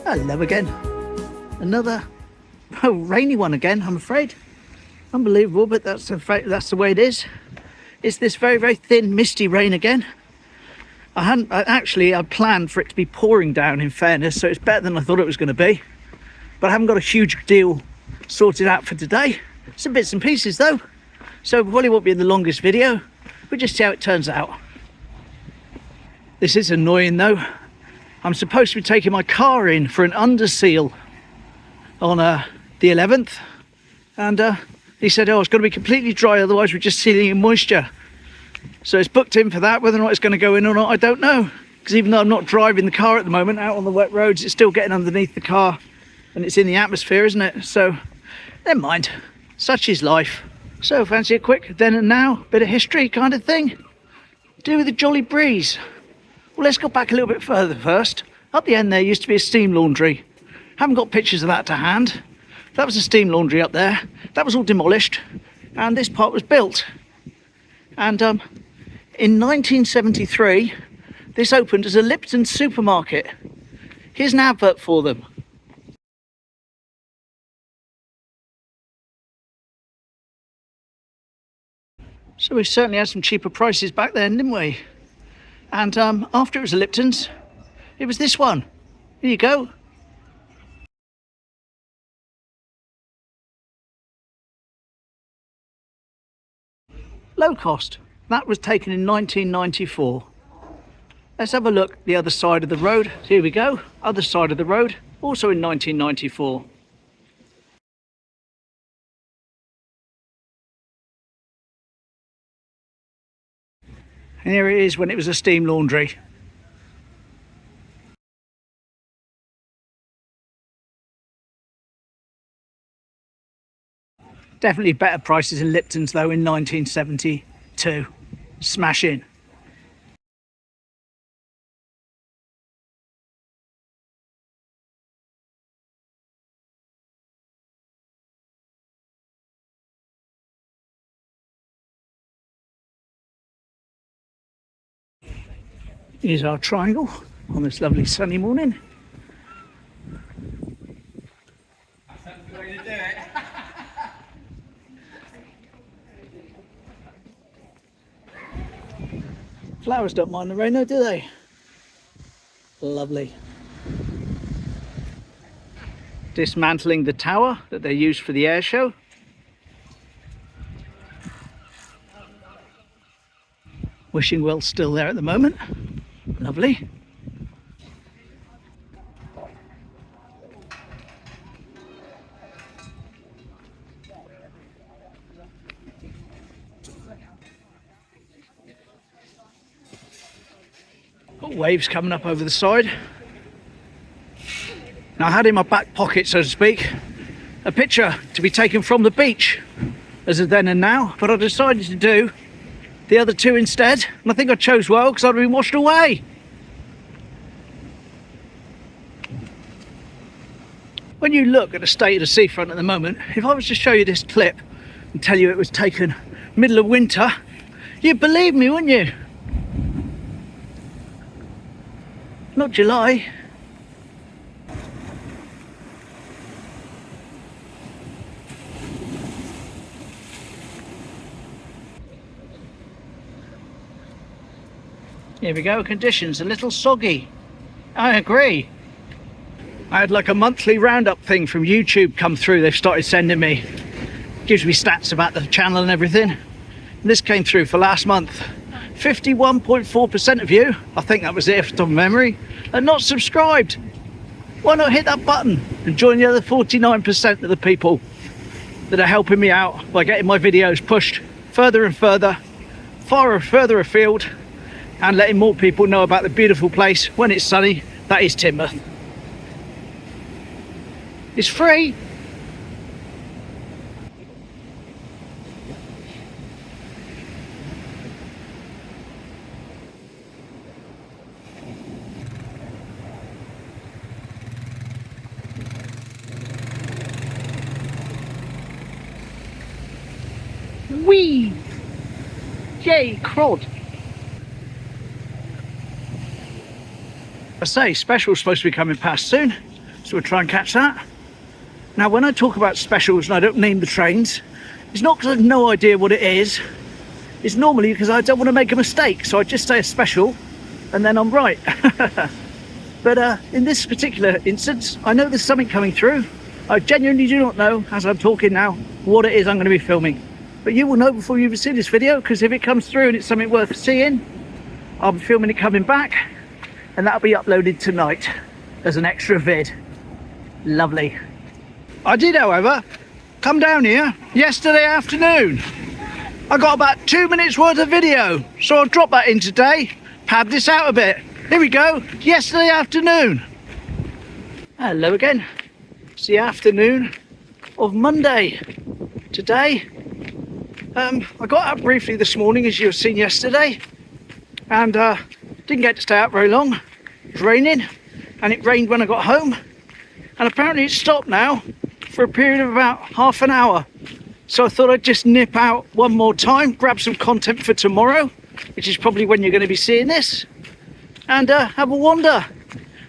Hello again. Another rainy one again, I'm afraid. Unbelievable, but that's the way it is. It's this very, very thin, misty rain again. I planned for it to be pouring down, in fairness, so it's better than I thought it was going to be. But I haven't got a huge deal sorted out for today. Some bits and pieces though, so it probably won't be the longest video. We'll just see how it turns out. This is annoying though. I'm supposed to be taking my car in for an under seal on the 11th, and he said, oh, it's got to be completely dry, otherwise we're just sealing in moisture. So it's booked in for that. Whether or not it's going to go in or not, I don't know, because even though I'm not driving the car at the moment out on the wet roads, it's still getting underneath the car and it's in the atmosphere, isn't it? So never mind, such is life. So fancy a quick then and now bit of history kind of thing, do with a jolly breeze. Well, let's go back a little bit further first. Up the end there used to be a steam laundry. Haven't got pictures of that to hand. That was a steam laundry up there. That was all demolished and this part was built. And in 1973, this opened as a Lipton supermarket. Here's an advert for them. So we certainly had some cheaper prices back then, didn't we? And after it was a Lipton's, it was this one. Here you go. Low cost. That was taken in 1994. Let's have a look the other side of the road. Here we go. Other side of the road, also in 1994. And here it is when it was a steam laundry. Definitely better prices in Lipton's though in 1972. Smashing. Here's our triangle on this lovely sunny morning. That's the way to do it. Flowers don't mind the rain though, do they? Lovely. Dismantling the tower that they used for the air show. Wishing Well's still there at the moment. Lovely. Got waves coming up over the side. Now I had in my back pocket, so to speak, a picture to be taken from the beach as of then and now, but I decided to do the other two instead, and I think I chose well because I'd been washed away. When you look at the state of the seafront at the moment, if I was to show you this clip and tell you it was taken middle of winter, you'd believe me, wouldn't you? Not July. Here we go, conditions a little soggy. I agree. I had like a monthly roundup thing from YouTube come through. They've started sending me, gives me stats about the channel and everything. And this came through for last month. 51.4% of you, I think that was it from memory, are not subscribed. Why not hit that button and join the other 49% of the people that are helping me out by getting my videos pushed further and further, further afield, and letting more people know about the beautiful place when it's sunny that is Teignmouth. It's free. Whee! Yay, crod! I say, special's supposed to be coming past soon. So we'll try and catch that. Now, when I talk about specials and I don't name the trains, it's not because I've no idea what it is. It's normally because I don't want to make a mistake. So I just say a special and then I'm right. But in this particular instance, I know there's something coming through. I genuinely do not know, as I'm talking now, what it is I'm going to be filming. But you will know before you even see this video, because if it comes through and it's something worth seeing, I'll be filming it coming back, and that'll be uploaded tonight as an extra vid. Lovely. I did, however, come down here yesterday afternoon. I got about 2 minutes worth of video, so I'll drop that in today, pad this out a bit. Here we go, yesterday afternoon. Hello again. It's the afternoon of Monday. Today, I got out briefly this morning, as you have seen yesterday, and didn't get to stay out very long. It was raining, and it rained when I got home, and apparently it's stopped now for a period of about half an hour. So I thought I'd just nip out one more time, grab some content for tomorrow, which is probably when you're going to be seeing this, and have a wander.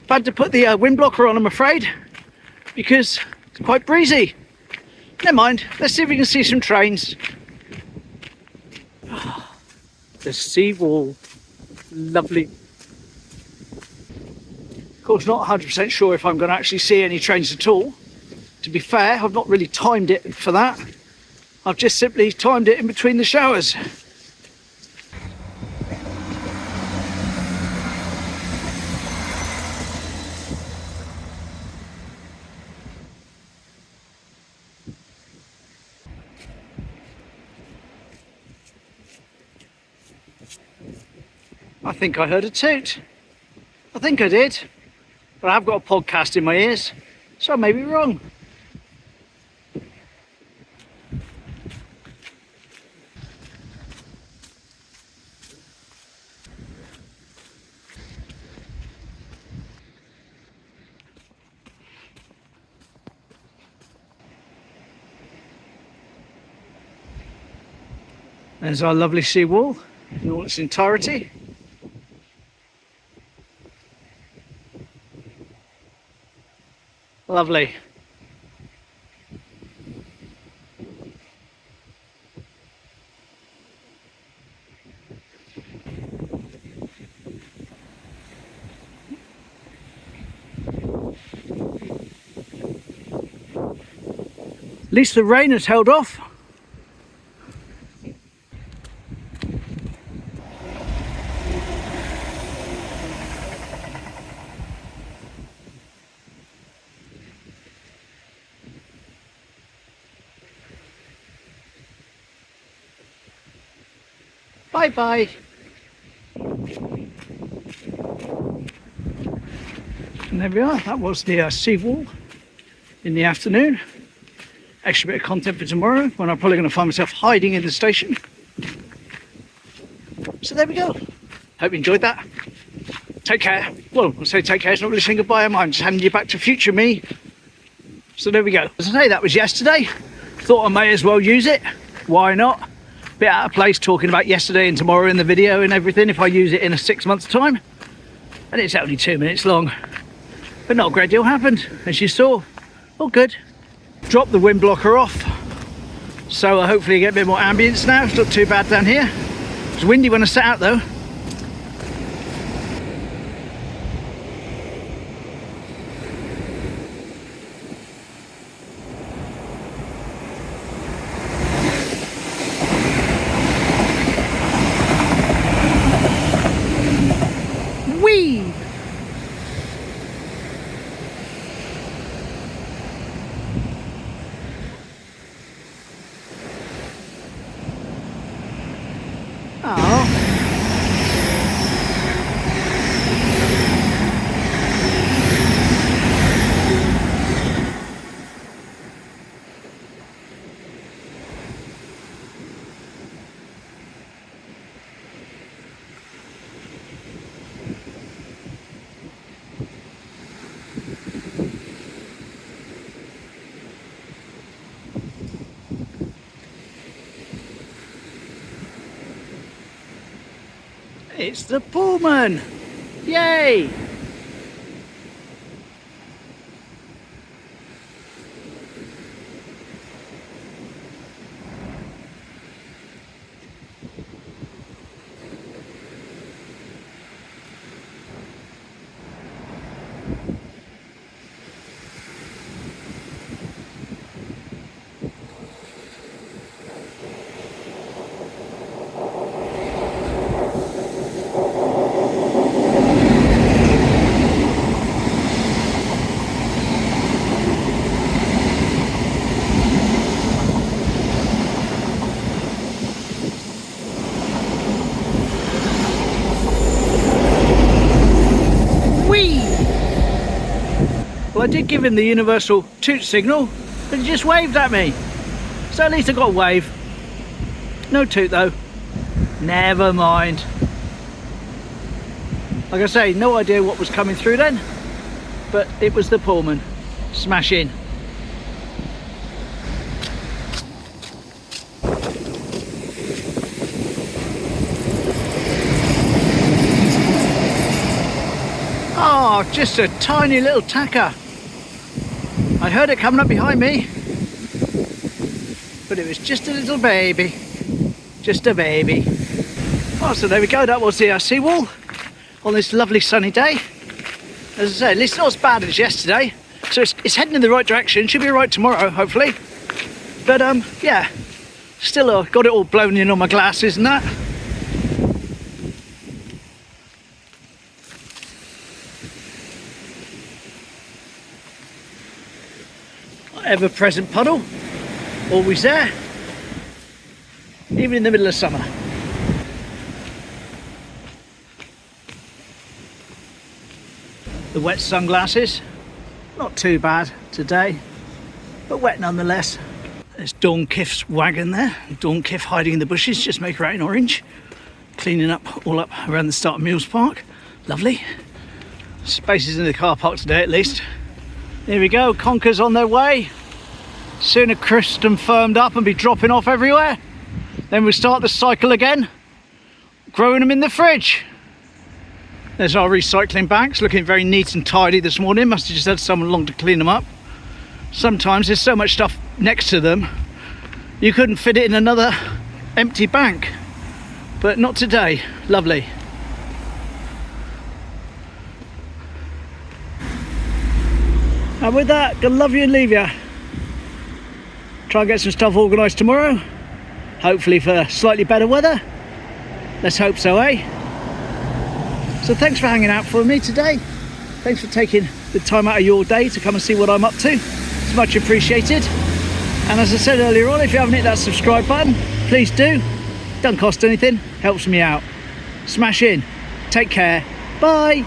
I've had to put the wind blocker on, I'm afraid, because it's quite breezy. Never mind, let's see if we can see some trains. The seawall, lovely. Of course, not 100% sure if I'm going to actually see any trains at all. To be fair, I've not really timed it for that. I've just simply timed it in between the showers. I think I heard a toot. I think I did. But I've got a podcast in my ears, so I may be wrong. There's our lovely seawall in all its entirety. Lovely. At least the rain has held off. Bye bye. And there we are, that was the seawall in the afternoon. Extra bit of content for tomorrow, when I'm probably going to find myself hiding in the station. So there we go. Hope you enjoyed that. Take care. Well, I'll say take care, it's not really saying goodbye, I'm just handing you back to future me. So there we go. As I say, that was yesterday. Thought I may as well use it. Why not? Bit out of place talking about yesterday and tomorrow in the video and everything if I use it in a 6 months time. And it's only 2 minutes long. But not a great deal happened, as you saw. All good. Dropped the wind blocker off. So hopefully you get a bit more ambience now. It's not too bad down here. It was windy when I sat out though. Whee! Oh. It's the Pullman! Yay! Well, I did give him the universal toot signal, but he just waved at me. So at least I got a wave. No toot though. Never mind. Like I say, no idea what was coming through then, but it was the Pullman. Smash in. Oh, just a tiny little tacker. I heard it coming up behind me, but it was just a little baby. Just a baby. Oh, so there we go. That was the seawall on this lovely sunny day. As I say, at least not as bad as yesterday. So it's heading in the right direction. Should be right tomorrow, hopefully. But yeah, still got it all blown in on my glasses and that. Ever-present puddle, always there, even in the middle of summer. The wet sunglasses, not too bad today, but wet nonetheless. There's Dawn Kiff's wagon there. Dawn Kiff hiding in the bushes, just make her out in orange, cleaning up all up around the start of Mills Park. Lovely. Spaces in the car park today at least. Here we go, conkers on their way. Soon a crisped and firmed up and be dropping off everywhere. Then we'll start the cycle again, growing them in the fridge. There's our recycling banks, looking very neat and tidy this morning. Must have just had someone along to clean them up. Sometimes there's so much stuff next to them, you couldn't fit it in another empty bank. But not today, lovely. And with that, gonna love you and leave you. Try and get some stuff organised tomorrow. Hopefully for slightly better weather. Let's hope so, eh? So thanks for hanging out for me today. Thanks for taking the time out of your day to come and see what I'm up to. It's much appreciated. And as I said earlier on, if you haven't hit that subscribe button, please do. Doesn't cost anything, helps me out. Smash in. Take care. Bye.